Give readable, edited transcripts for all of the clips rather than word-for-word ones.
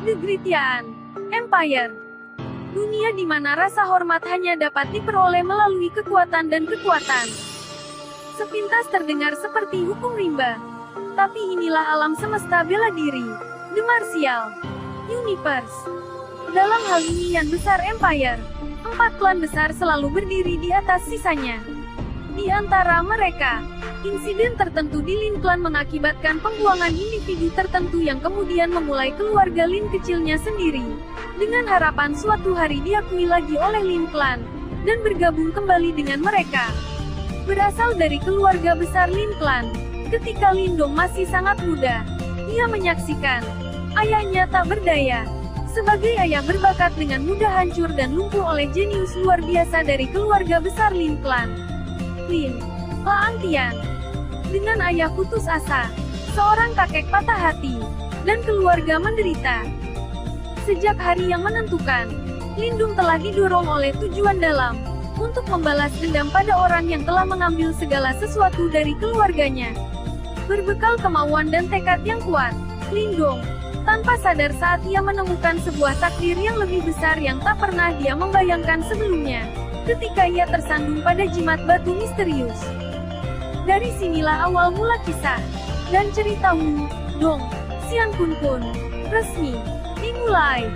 The Great Yan Empire. Dunia di mana rasa hormat hanya dapat diperoleh melalui kekuatan dan kekuatan. Sepintas terdengar seperti hukum rimba. Tapi inilah alam semesta bela diri. The Martial Universe. Dalam hal ini Yan Besar Empire, 4 klan besar selalu berdiri di atas sisanya. Di antara mereka, insiden tertentu di Lin Clan mengakibatkan pembuangan individu tertentu yang kemudian memulai keluarga Lin kecilnya sendiri, dengan harapan suatu hari diakui lagi oleh Lin Clan, dan bergabung kembali dengan mereka. Berasal dari keluarga besar Lin Clan, ketika Lin Dong masih sangat muda, ia menyaksikan ayahnya tak berdaya. Sebagai ayah berbakat dengan mudah hancur dan lumpuh oleh jenius luar biasa dari keluarga besar Lin Clan. Lin Laangtian. Dengan ayah putus asa, seorang kakek patah hati, dan keluarga menderita. Sejak hari yang menentukan, Lindung telah didorong oleh tujuan dalam, untuk membalas dendam pada orang yang telah mengambil segala sesuatu dari keluarganya. Berbekal kemauan dan tekad yang kuat, Lindung, tanpa sadar saat ia menemukan sebuah takdir yang lebih besar yang tak pernah dia membayangkan sebelumnya, ketika ia tersandung pada jimat batu misterius. Dari sinilah awal mula kisah, dan cerita Wu Dong Xian Kun Kun resmi dimulai.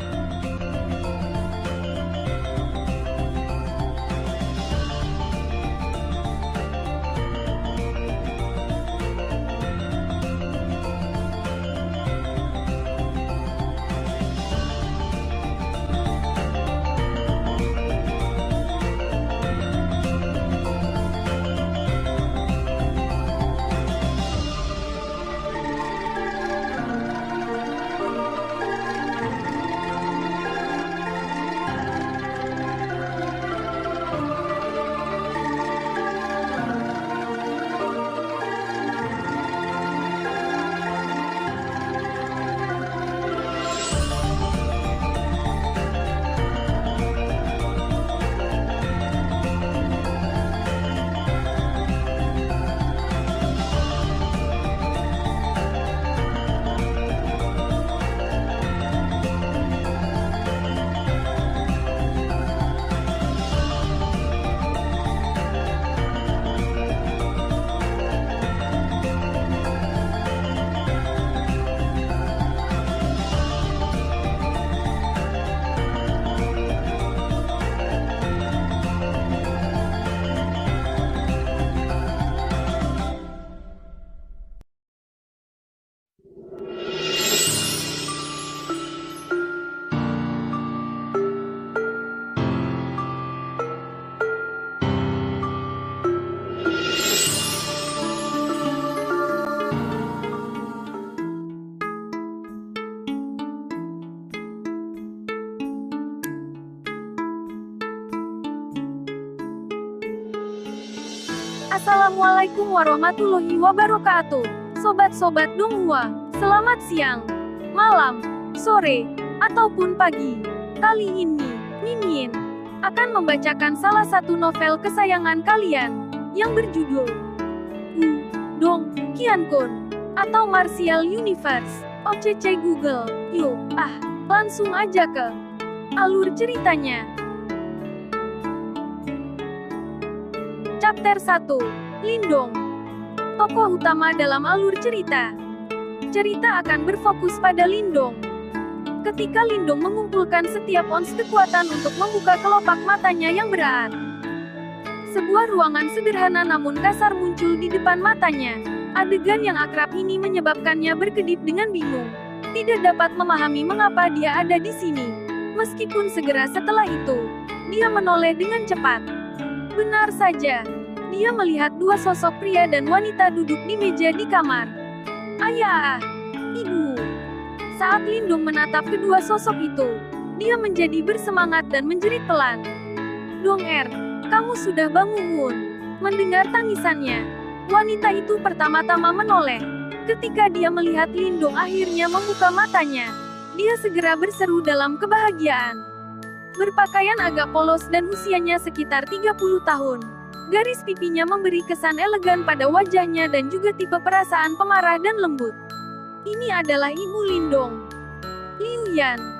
Assalamualaikum warahmatullahi wabarakatuh. Sobat-sobat Donghua, selamat siang, malam, sore, ataupun pagi. Kali ini, Mimin akan membacakan salah satu novel kesayangan kalian, yang berjudul Wu Dong Qian Kun, atau Martial Universe. OCC Google, yuk, langsung aja ke alur ceritanya. Chapter 1, Lindong. Tokoh utama dalam alur cerita. Cerita akan berfokus pada Lindong. Ketika Lindong mengumpulkan setiap ons kekuatan untuk membuka kelopak matanya yang berat. Sebuah ruangan sederhana namun kasar muncul di depan matanya. Adegan yang akrab ini menyebabkannya berkedip dengan bingung. Tidak dapat memahami mengapa dia ada di sini. Meskipun segera setelah itu, dia menoleh dengan cepat. Benar saja, dia melihat dua sosok pria dan wanita duduk di meja di kamar. Ayah, ibu. Saat Lindong menatap kedua sosok itu, dia menjadi bersemangat dan menjerit pelan. Dong kamu sudah bangun. Mendengar tangisannya, wanita itu pertama-tama menoleh. Ketika dia melihat Lindong akhirnya membuka matanya, dia segera berseru dalam kebahagiaan. Berpakaian agak polos dan usianya sekitar 30 tahun. Garis pipinya memberi kesan elegan pada wajahnya dan juga tipe perasaan pemarah dan lembut. Ini adalah Ibu Lindong. Liu Yan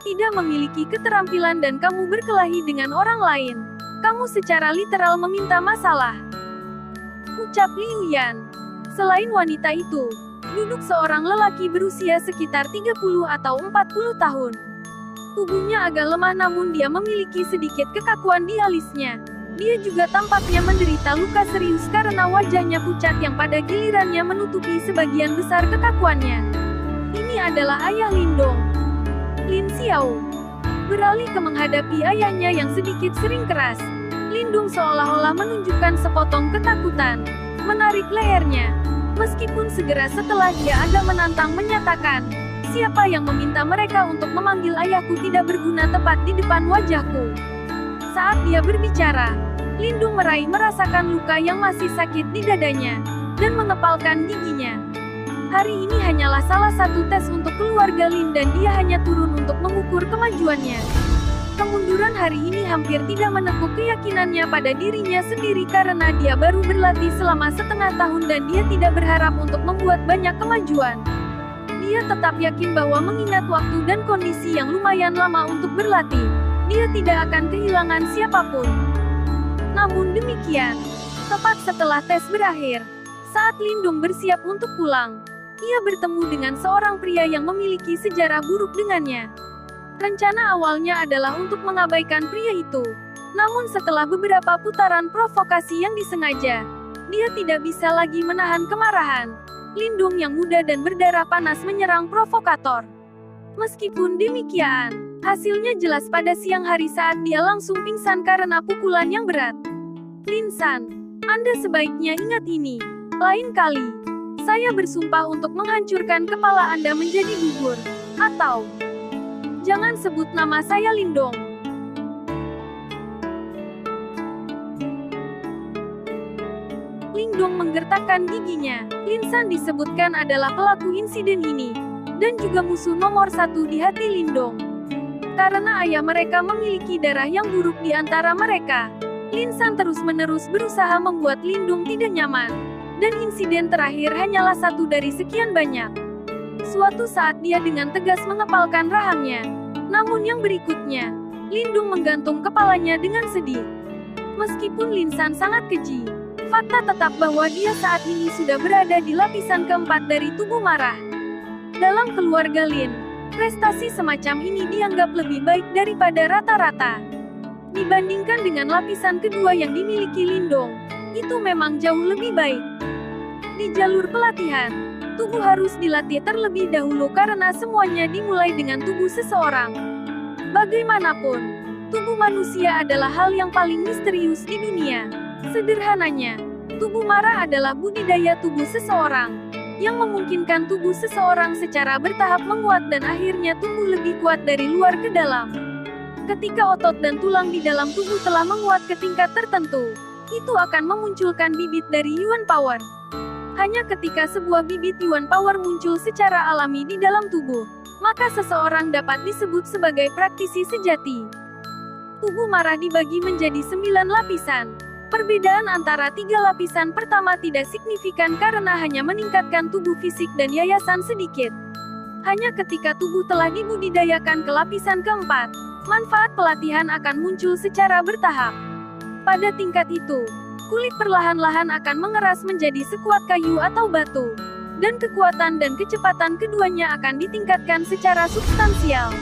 tidak memiliki keterampilan dan kamu berkelahi dengan orang lain. Kamu secara literal meminta masalah. Ucap Liu Yan. Selain wanita itu, duduk seorang lelaki berusia sekitar 30 atau 40 tahun. Tubuhnya agak lemah namun dia memiliki sedikit kekakuan di alisnya. Dia juga tampaknya menderita luka serius karena wajahnya pucat yang pada gilirannya menutupi sebagian besar kekakuannya. Ini adalah ayah Lindong, Lin Xiao. Beralih ke menghadapi ayahnya yang sedikit sering keras, Lindong seolah-olah menunjukkan sepotong ketakutan, menarik lehernya. Meskipun segera setelah dia agak menantang menyatakan, siapa yang meminta mereka untuk memanggil ayahku tidak berguna tepat di depan wajahku. Saat dia berbicara, Lindong merasakan luka yang masih sakit di dadanya, dan mengepalkan giginya. Hari ini hanyalah salah satu tes untuk keluarga Lin dan dia hanya turun untuk mengukur kemajuannya. Kemunduran hari ini hampir tidak menekuk keyakinannya pada dirinya sendiri karena dia baru berlatih selama setengah tahun dan dia tidak berharap untuk membuat banyak kemajuan. Dia tetap yakin bahwa mengingat waktu dan kondisi yang lumayan lama untuk berlatih, dia tidak akan kehilangan siapapun. Namun demikian, tepat setelah tes berakhir, saat Lindong bersiap untuk pulang, ia bertemu dengan seorang pria yang memiliki sejarah buruk dengannya. Rencana awalnya adalah untuk mengabaikan pria itu. Namun setelah beberapa putaran provokasi yang disengaja, dia tidak bisa lagi menahan kemarahan. Lindong yang muda dan berdarah panas menyerang provokator. Meskipun demikian, hasilnya jelas pada siang hari saat dia langsung pingsan karena pukulan yang berat. Lin San, Anda sebaiknya ingat ini. Lain kali, saya bersumpah untuk menghancurkan kepala Anda menjadi bubur. Atau, jangan sebut nama saya Lindong. Lindong menggertakkan giginya. Lin San disebutkan adalah pelaku insiden ini, dan juga musuh nomor satu di hati Lindong. Karena ayah mereka memiliki darah yang buruk di antara mereka, Lin San terus-menerus berusaha membuat Lindong tidak nyaman. Dan insiden terakhir hanyalah satu dari sekian banyak. Suatu saat dia dengan tegas mengepalkan rahangnya. Namun yang berikutnya, Lindong menggantung kepalanya dengan sedih. Meskipun Lin San sangat keji, fakta tetap bahwa dia saat ini sudah berada di lapisan keempat dari tubuh marah. Dalam keluarga Lin, prestasi semacam ini dianggap lebih baik daripada rata-rata. Dibandingkan dengan lapisan kedua yang dimiliki Lindong, itu memang jauh lebih baik. Di jalur pelatihan, tubuh harus dilatih terlebih dahulu karena semuanya dimulai dengan tubuh seseorang. Bagaimanapun, tubuh manusia adalah hal yang paling misterius di dunia. Sederhananya, tubuh marah adalah budidaya tubuh seseorang, yang memungkinkan tubuh seseorang secara bertahap menguat dan akhirnya tumbuh lebih kuat dari luar ke dalam. Ketika otot dan tulang di dalam tubuh telah menguat ke tingkat tertentu, itu akan memunculkan bibit dari Yuan Power. Hanya ketika sebuah bibit Yuan Power muncul secara alami di dalam tubuh, maka seseorang dapat disebut sebagai praktisi sejati. Tubuh marah dibagi menjadi 9 lapisan. Perbedaan antara 3 lapisan pertama tidak signifikan karena hanya meningkatkan tubuh fisik dan yayasan sedikit. Hanya ketika tubuh telah dibudidayakan ke lapisan keempat, manfaat pelatihan akan muncul secara bertahap. Pada tingkat itu, kulit perlahan-lahan akan mengeras menjadi sekuat kayu atau batu, dan kekuatan dan kecepatan keduanya akan ditingkatkan secara substansial.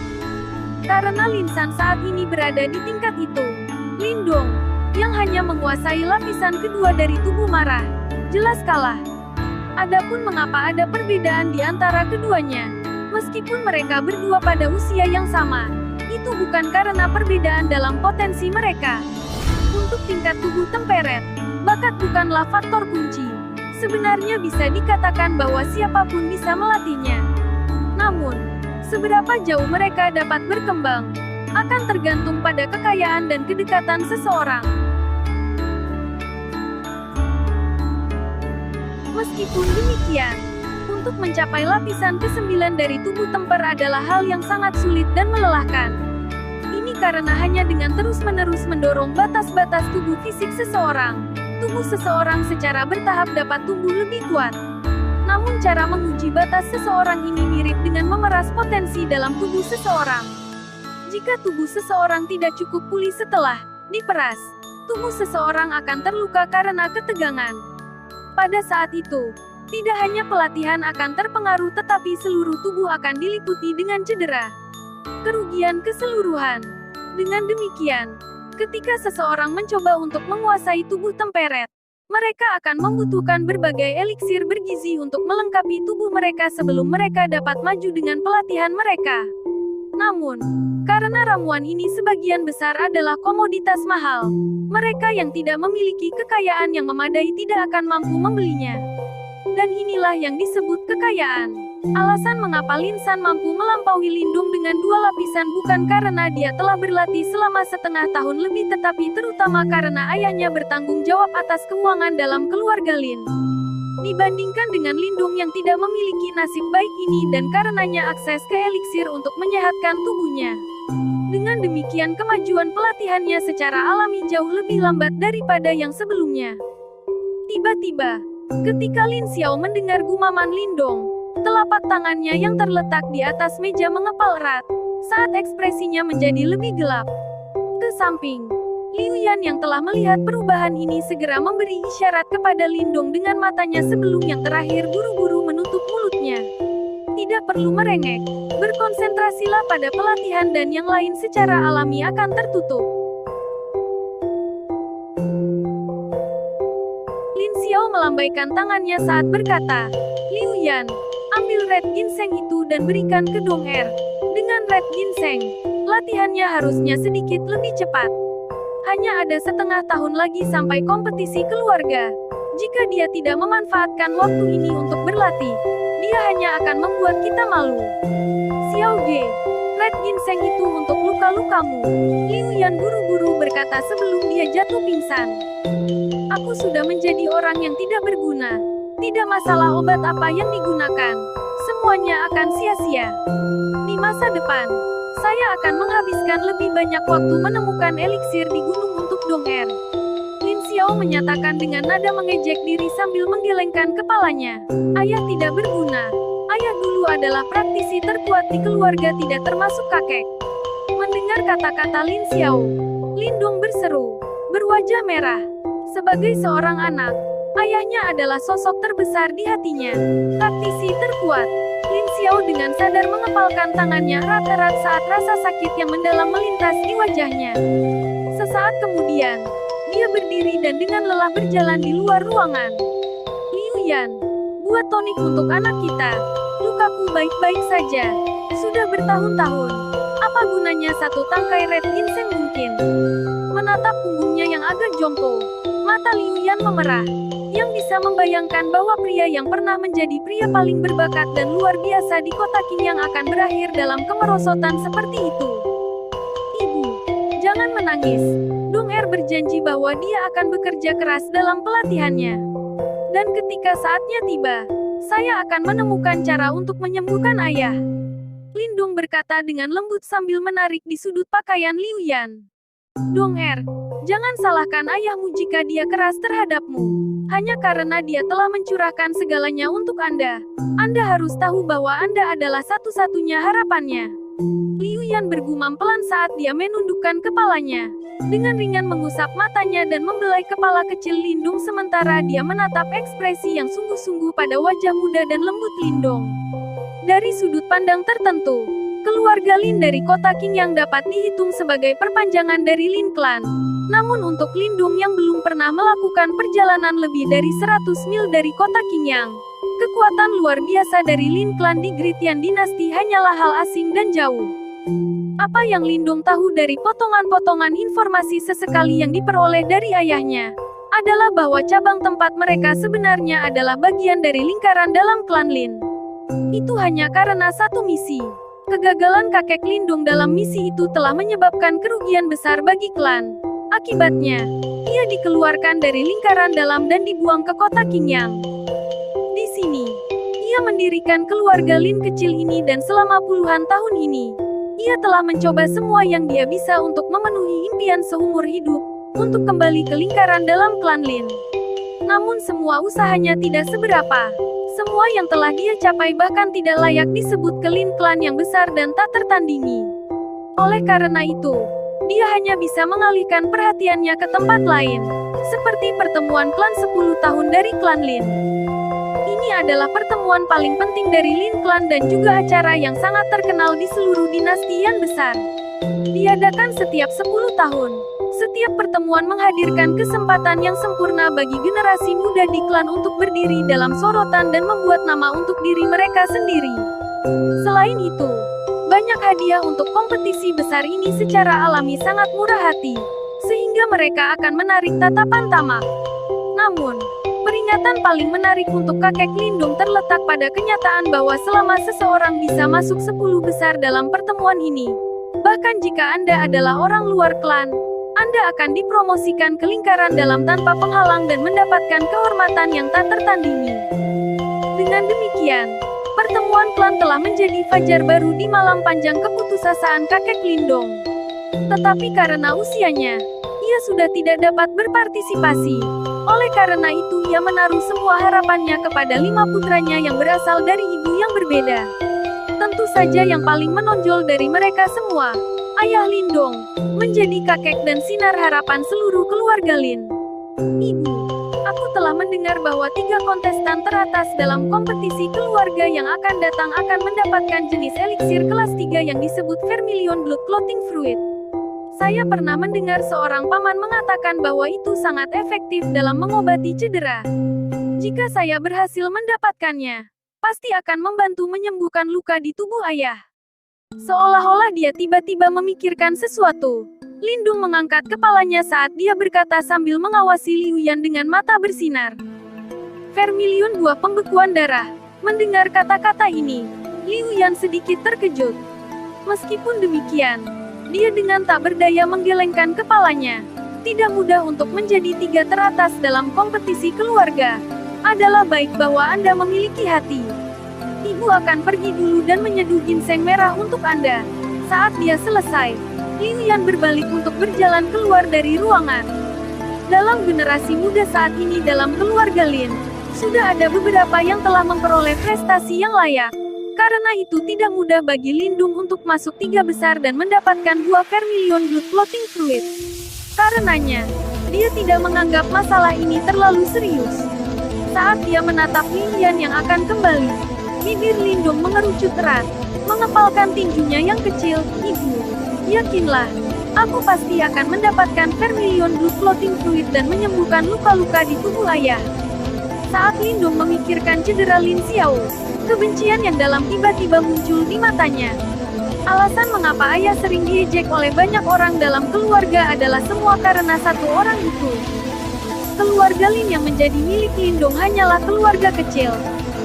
Karena Lin San saat ini berada di tingkat itu, Lindong, yang hanya menguasai lapisan kedua dari tubuh marah, jelas kalah. Adapun mengapa ada perbedaan di antara keduanya, meskipun mereka berdua pada usia yang sama, itu bukan karena perbedaan dalam potensi mereka. Untuk tingkat tubuh temperet, bakat bukanlah faktor kunci. Sebenarnya bisa dikatakan bahwa siapapun bisa melatihnya. Namun, seberapa jauh mereka dapat berkembang, akan tergantung pada kekayaan dan kedekatan seseorang. Meskipun demikian, untuk mencapai lapisan ke-9 dari tubuh temper adalah hal yang sangat sulit dan melelahkan. Ini karena hanya dengan terus-menerus mendorong batas-batas tubuh fisik seseorang, tubuh seseorang secara bertahap dapat tumbuh lebih kuat. Namun cara menguji batas seseorang ini mirip dengan memeras potensi dalam tubuh seseorang. Jika tubuh seseorang tidak cukup pulih setelah diperas, tubuh seseorang akan terluka karena ketegangan. Pada saat itu, tidak hanya pelatihan akan terpengaruh tetapi seluruh tubuh akan diliputi dengan cedera. Kerugian keseluruhan. Dengan demikian, ketika seseorang mencoba untuk menguasai tubuh temperet, mereka akan membutuhkan berbagai eliksir bergizi untuk melengkapi tubuh mereka sebelum mereka dapat maju dengan pelatihan mereka. Namun, karena ramuan ini sebagian besar adalah komoditas mahal, mereka yang tidak memiliki kekayaan yang memadai tidak akan mampu membelinya. Dan inilah yang disebut kekayaan. Alasan mengapa Lin San mampu melampaui Lindung dengan 2 lapisan bukan karena dia telah berlatih selama setengah tahun lebih tetapi terutama karena ayahnya bertanggung jawab atas keuangan dalam keluarga Lin. Dibandingkan dengan Lindung yang tidak memiliki nasib baik ini dan karenanya akses ke eliksir untuk menyehatkan tubuhnya. Dengan demikian kemajuan pelatihannya secara alami jauh lebih lambat daripada yang sebelumnya. Tiba-tiba, ketika Lin Xiao mendengar gumaman Lindong, telapak tangannya yang terletak di atas meja mengepal erat, saat ekspresinya menjadi lebih gelap. Ke samping, Liu Yan yang telah melihat perubahan ini segera memberi isyarat kepada Lindong dengan matanya sebelum yang terakhir buru-buru menutup mulutnya. Tidak perlu merengek, berkonsentrasilah pada pelatihan dan yang lain secara alami akan tertutup. Lin Xiao melambaikan tangannya saat berkata, Liu Yan, ambil red ginseng itu dan berikan ke Dong Er. Dengan red ginseng, latihannya harusnya sedikit lebih cepat. Hanya ada setengah tahun lagi sampai kompetisi keluarga. Jika dia tidak memanfaatkan waktu ini untuk berlatih, dia hanya akan membuat kita malu. Xiao Ge, red ginseng itu untuk luka-lukamu. Liu Yan buru-buru berkata sebelum dia jatuh pingsan. Aku sudah menjadi orang yang tidak berguna. Tidak masalah obat apa yang digunakan, semuanya akan sia-sia. Di masa depan, saya akan menghabiskan lebih banyak waktu menemukan eliksir di gunung untuk Dong Er. Lin Xiao menyatakan dengan nada mengejek diri sambil menggelengkan kepalanya. Ayah tidak berguna. Ayah dulu adalah praktisi terkuat di keluarga tidak termasuk kakek. Mendengar kata-kata Lin Xiao, Lindong berseru, berwajah merah. Sebagai seorang anak, ayahnya adalah sosok terbesar di hatinya. Praktisi terkuat. Lin Xiao dengan sadar mengepalkan tangannya erat-erat saat rasa sakit yang mendalam melintas di wajahnya. Sesaat kemudian, dia berdiri dan dengan lelah berjalan di luar ruangan. Liu Yan, buat tonik untuk anak kita. Lukaku baik-baik saja. Sudah bertahun-tahun. Apa gunanya satu tangkai red ginseng mungkin? Menatap punggungnya yang agak jongkok, mata Liu Yan memerah. Yang bisa membayangkan bahwa pria yang pernah menjadi pria paling berbakat dan luar biasa di kota Qingyang akan berakhir dalam kemerosotan seperti itu. Ibu, jangan menangis. Dong Er berjanji bahwa dia akan bekerja keras dalam pelatihannya. Dan ketika saatnya tiba, saya akan menemukan cara untuk menyembuhkan ayah. Lindong berkata dengan lembut sambil menarik di sudut pakaian Liu Yan. Dong Er, jangan salahkan ayahmu jika dia keras terhadapmu. Hanya karena dia telah mencurahkan segalanya untuk Anda. Anda harus tahu bahwa Anda adalah satu-satunya harapannya. Liu Yan bergumam pelan saat dia menundukkan kepalanya. Dengan ringan mengusap matanya dan membelai kepala kecil Lindung sementara dia menatap ekspresi yang sungguh-sungguh pada wajah muda dan lembut Lindong. Dari sudut pandang tertentu, keluarga Lin dari kota Qingyang dapat dihitung sebagai perpanjangan dari Lin Clan. Namun untuk Lindung yang belum pernah melakukan perjalanan lebih dari 100 mil dari kota Qingyang, kekuatan luar biasa dari Lin Clan di Gritian Dinasti hanyalah hal asing dan jauh. Apa yang Lindung tahu dari potongan-potongan informasi sesekali yang diperoleh dari ayahnya, adalah bahwa cabang tempat mereka sebenarnya adalah bagian dari lingkaran dalam klan Lin. Itu hanya karena satu misi. Kegagalan kakek Lindung dalam misi itu telah menyebabkan kerugian besar bagi klan. Akibatnya, ia dikeluarkan dari lingkaran dalam dan dibuang ke kota Qingyang. Di sini, ia mendirikan keluarga Lin kecil ini dan selama puluhan tahun ini, ia telah mencoba semua yang dia bisa untuk memenuhi impian seumur hidup, untuk kembali ke lingkaran dalam klan Lin. Namun semua usahanya tidak seberapa. Semua yang telah dia capai bahkan tidak layak disebut ke Lin Clan yang besar dan tak tertandingi. Oleh karena itu, dia hanya bisa mengalihkan perhatiannya ke tempat lain, seperti pertemuan klan 10 tahun dari klan Lin. Ini adalah pertemuan paling penting dari Lin Clan dan juga acara yang sangat terkenal di seluruh dinasti yang besar. Diadakan setiap 10 tahun. Setiap pertemuan menghadirkan kesempatan yang sempurna bagi generasi muda di klan untuk berdiri dalam sorotan dan membuat nama untuk diri mereka sendiri. Selain itu, banyak hadiah untuk kompetisi besar ini secara alami sangat murah hati, sehingga mereka akan menarik tatapan tamak. Namun, peringatan paling menarik untuk kakek Lindung terletak pada kenyataan bahwa selama seseorang bisa masuk 10 besar dalam pertemuan ini, bahkan jika Anda adalah orang luar klan, Anda akan dipromosikan ke lingkaran dalam tanpa penghalang dan mendapatkan kehormatan yang tak tertandingi. Dengan demikian, pertemuan klan telah menjadi fajar baru di malam panjang keputusasaan kakek Lindong. Tetapi karena usianya, ia sudah tidak dapat berpartisipasi. Oleh karena itu ia menaruh semua harapannya kepada 5 putranya yang berasal dari ibu yang berbeda. Tentu saja yang paling menonjol dari mereka semua, Ayah Lindong, menjadi kakek dan sinar harapan seluruh keluarga Lin. Ibu, aku telah mendengar bahwa 3 kontestan teratas dalam kompetisi keluarga yang akan datang akan mendapatkan jenis eliksir kelas 3 yang disebut Vermilion Blood Clotting Fruit. Saya pernah mendengar seorang paman mengatakan bahwa itu sangat efektif dalam mengobati cedera. Jika saya berhasil mendapatkannya, pasti akan membantu menyembuhkan luka di tubuh ayah. Seolah-olah dia tiba-tiba memikirkan sesuatu. Lindung mengangkat kepalanya saat dia berkata sambil mengawasi Liu Yan dengan mata bersinar. Vermilion buah pembekuan darah. Mendengar kata-kata ini, Liu Yan sedikit terkejut. Meskipun demikian, dia dengan tak berdaya menggelengkan kepalanya. Tidak mudah untuk menjadi 3 teratas dalam kompetisi keluarga. Adalah baik bahwa Anda memiliki hati. Ibu akan pergi dulu dan menyeduh ginseng merah untuk Anda. Saat dia selesai, Liu Yan berbalik untuk berjalan keluar dari ruangan. Dalam generasi muda saat ini dalam keluarga Lin, sudah ada beberapa yang telah memperoleh prestasi yang layak. Karena itu tidak mudah bagi Lindung untuk masuk 3 besar dan mendapatkan 2 Vermilion Blood Clotting Fruit. Karenanya, dia tidak menganggap masalah ini terlalu serius. Saat dia menatap Liu Yan yang akan kembali, bibir Lindung mengerucut erat, mengepalkan tinjunya yang kecil. Ibu, yakinlah, aku pasti akan mendapatkan Vermilion Blood Clotting Fruit dan menyembuhkan luka-luka di tubuh ayah. Saat Lindung memikirkan cedera Lin Xiao, kebencian yang dalam tiba-tiba muncul di matanya. Alasan mengapa ayah sering diejek oleh banyak orang dalam keluarga adalah semua karena satu orang itu. Keluarga Lin yang menjadi milik Lindung hanyalah keluarga kecil.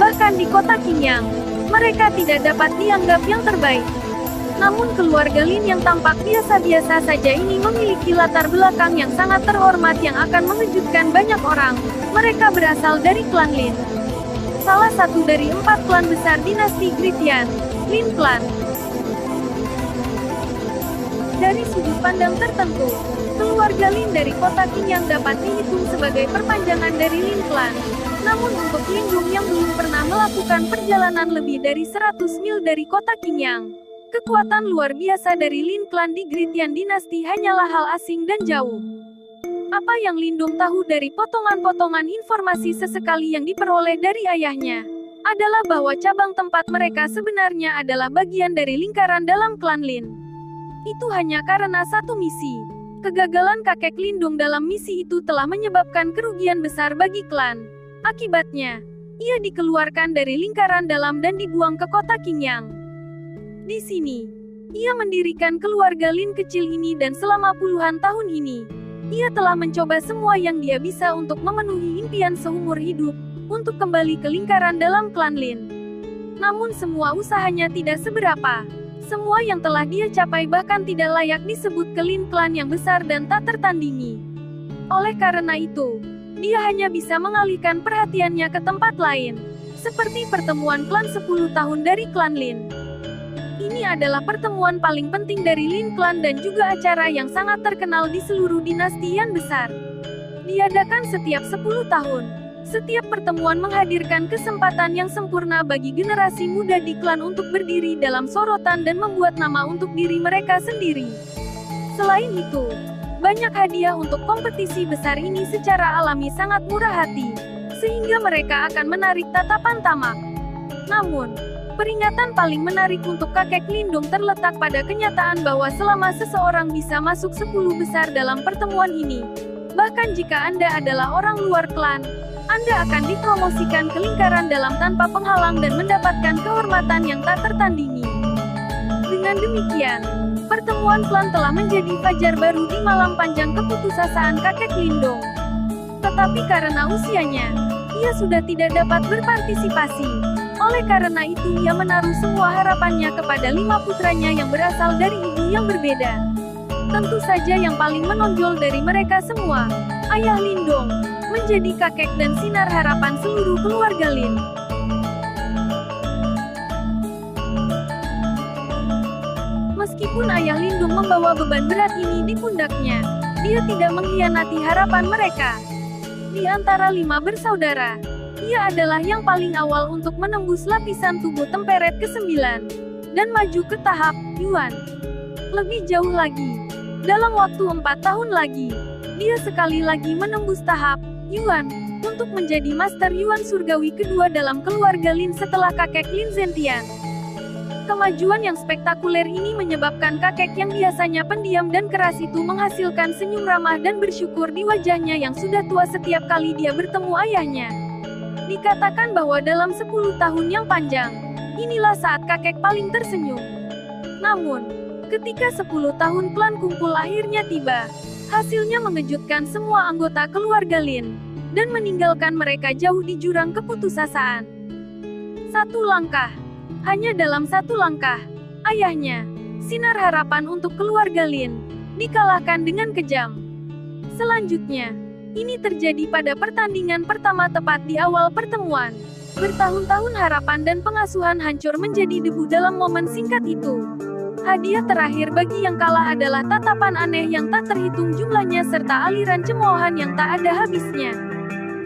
Bahkan di kota Qingyang, mereka tidak dapat dianggap yang terbaik. Namun keluarga Lin yang tampak biasa-biasa saja ini memiliki latar belakang yang sangat terhormat yang akan mengejutkan banyak orang. Mereka berasal dari klan Lin. Salah satu dari 4 klan besar dinasti Gritian, Lin Clan. Dari sudut pandang tertentu, keluarga Lin dari kota Qingyang dapat dihitung sebagai perpanjangan dari Lin Clan. Namun untuk Lindung yang belum pernah melakukan perjalanan lebih dari 100 mil dari kota Qingyang, kekuatan luar biasa dari Lin Clan di Gritian dinasti hanyalah hal asing dan jauh. Apa yang Lindung tahu dari potongan-potongan informasi sesekali yang diperoleh dari ayahnya, adalah bahwa cabang tempat mereka sebenarnya adalah bagian dari lingkaran dalam klan Lin. Itu hanya karena satu misi. Kegagalan kakek Lindung dalam misi itu telah menyebabkan kerugian besar bagi klan. Akibatnya, ia dikeluarkan dari lingkaran dalam dan dibuang ke kota Qingyang. Di sini, ia mendirikan keluarga Lin kecil ini dan selama puluhan tahun ini, ia telah mencoba semua yang dia bisa untuk memenuhi impian seumur hidup, untuk kembali ke lingkaran dalam klan Lin. Namun semua usahanya tidak seberapa. Semua yang telah dia capai bahkan tidak layak disebut ke Lin Clan yang besar dan tak tertandingi. Oleh karena itu, dia hanya bisa mengalihkan perhatiannya ke tempat lain, seperti pertemuan klan 10 tahun dari klan Lin. Ini adalah pertemuan paling penting dari Lin Clan dan juga acara yang sangat terkenal di seluruh dinasti yang besar. Diadakan setiap 10 tahun. Setiap pertemuan menghadirkan kesempatan yang sempurna bagi generasi muda di klan untuk berdiri dalam sorotan dan membuat nama untuk diri mereka sendiri. Selain itu, banyak hadiah untuk kompetisi besar ini secara alami sangat murah hati, sehingga mereka akan menarik tatapan tamak. Namun, peringatan paling menarik untuk kakek Lindung terletak pada kenyataan bahwa selama seseorang bisa masuk 10 besar dalam pertemuan ini, bahkan jika Anda adalah orang luar klan, Anda akan dipromosikan ke lingkaran dalam tanpa penghalang dan mendapatkan kehormatan yang tak tertandingi. Dengan demikian, pertemuan klan telah menjadi fajar baru di malam panjang keputusasaan kakek Lindung. Tetapi karena usianya, ia sudah tidak dapat berpartisipasi. Oleh karena itu ia menaruh semua harapannya kepada 5 putranya yang berasal dari ibu yang berbeda. Tentu saja yang paling menonjol dari mereka semua, Ayah Lindung, menjadi kakek dan sinar harapan seluruh keluarga Lin. Meskipun Ayah Lindung membawa beban berat ini di pundaknya, dia tidak mengkhianati harapan mereka. Di antara 5 bersaudara, ia adalah yang paling awal untuk menembus lapisan tubuh temperet ke-9, dan maju ke tahap Yuan. Lebih jauh lagi, dalam waktu 4 tahun lagi, dia sekali lagi menembus tahap Yuan, untuk menjadi Master Yuan Surgawi kedua dalam keluarga Lin setelah kakek Lin Zentian. Kemajuan yang spektakuler ini menyebabkan kakek yang biasanya pendiam dan keras itu menghasilkan senyum ramah dan bersyukur di wajahnya yang sudah tua setiap kali dia bertemu ayahnya. Dikatakan bahwa dalam 10 tahun yang panjang, inilah saat kakek paling tersenyum. Namun, ketika 10 tahun klan kumpul akhirnya tiba, hasilnya mengejutkan semua anggota keluarga Lin, dan meninggalkan mereka jauh di jurang keputusasaan. 1 langkah. Hanya dalam 1 langkah, ayahnya, sinar harapan untuk keluarga Lin, dikalahkan dengan kejam. Selanjutnya, ini terjadi pada pertandingan pertama tepat di awal pertemuan. Bertahun-tahun harapan dan pengasuhan hancur menjadi debu dalam momen singkat itu. Hadiah terakhir bagi yang kalah adalah tatapan aneh yang tak terhitung jumlahnya serta aliran cemoohan yang tak ada habisnya.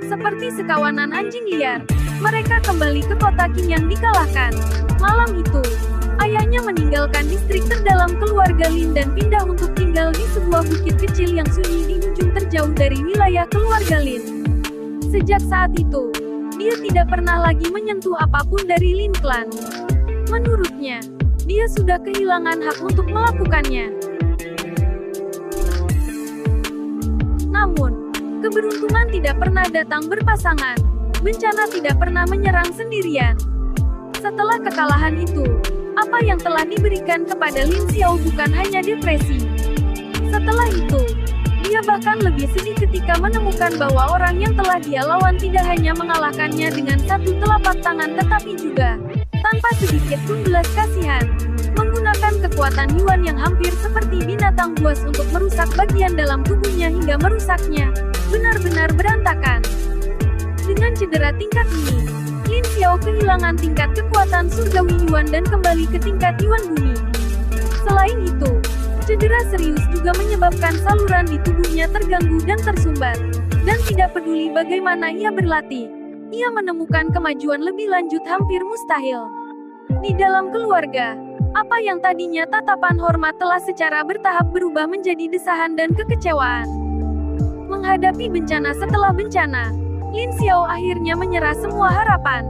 Seperti sekawanan anjing liar, mereka kembali ke kota Qin yang dikalahkan. Malam itu, ayahnya meninggalkan distrik terdalam keluarga Lin dan pindah untuk tinggal di sebuah bukit kecil yang sunyi di ujung terjauh dari wilayah keluarga Lin. Sejak saat itu, dia tidak pernah lagi menyentuh apapun dari Lin Clan. Menurutnya, dia sudah kehilangan hak untuk melakukannya. Namun, keberuntungan tidak pernah datang berpasangan. Bencana tidak pernah menyerang sendirian. Setelah kekalahan itu, apa yang telah diberikan kepada Lin Xiao bukan hanya depresi. Setelah itu, dia bahkan lebih sedih ketika menemukan bahwa orang yang telah dia lawan tidak hanya mengalahkannya dengan 1 telapak tangan tetapi juga, tanpa sedikit pun belas kasihan, menggunakan kekuatan Yuan yang hampir seperti binatang buas untuk merusak bagian dalam tubuhnya hingga merusaknya, benar-benar berantakan. Dengan cedera tingkat ini, Lin Xiao kehilangan tingkat kekuatan surgawi Yuan dan kembali ke tingkat Yuan bumi. Selain itu, cedera serius juga menyebabkan saluran di tubuhnya terganggu dan tersumbat. Dan tidak peduli bagaimana ia berlatih, ia menemukan kemajuan lebih lanjut hampir mustahil. Di dalam keluarga, apa yang tadinya tatapan hormat telah secara bertahap berubah menjadi desahan dan kekecewaan. Menghadapi bencana setelah bencana, Lin Xiao akhirnya menyerah semua harapan.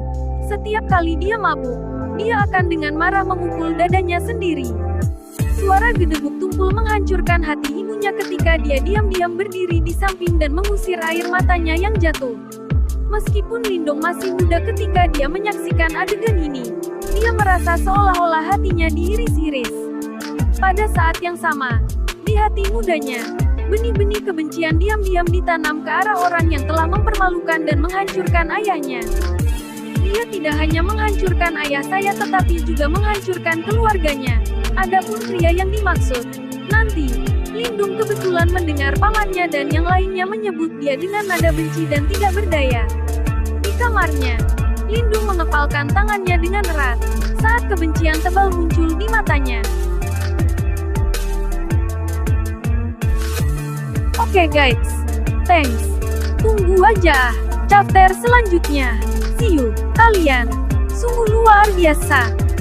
Setiap kali dia mabuk, dia akan dengan marah memukul dadanya sendiri. Suara gedebuk tumpul menghancurkan hati ibunya ketika dia diam-diam berdiri di samping dan mengusir air matanya yang jatuh. Meskipun Lindong masih muda ketika dia menyaksikan adegan ini, dia merasa seolah-olah hatinya diiris-iris. Pada saat yang sama, di hati mudanya, benih-benih kebencian diam-diam ditanam ke arah orang yang telah mempermalukan dan menghancurkan ayahnya. Dia tidak hanya menghancurkan ayah saya tetapi juga menghancurkan keluarganya. Adapun pria yang dimaksud, nanti, Lindung kebetulan mendengar pamannya dan yang lainnya menyebut dia dengan nada benci dan tidak berdaya. Di kamarnya, Lindung mengepalkan tangannya dengan erat, saat kebencian tebal muncul di matanya. Oke guys, thanks. Tunggu aja. chapter selanjutnya. See you, kalian. Sungguh luar biasa.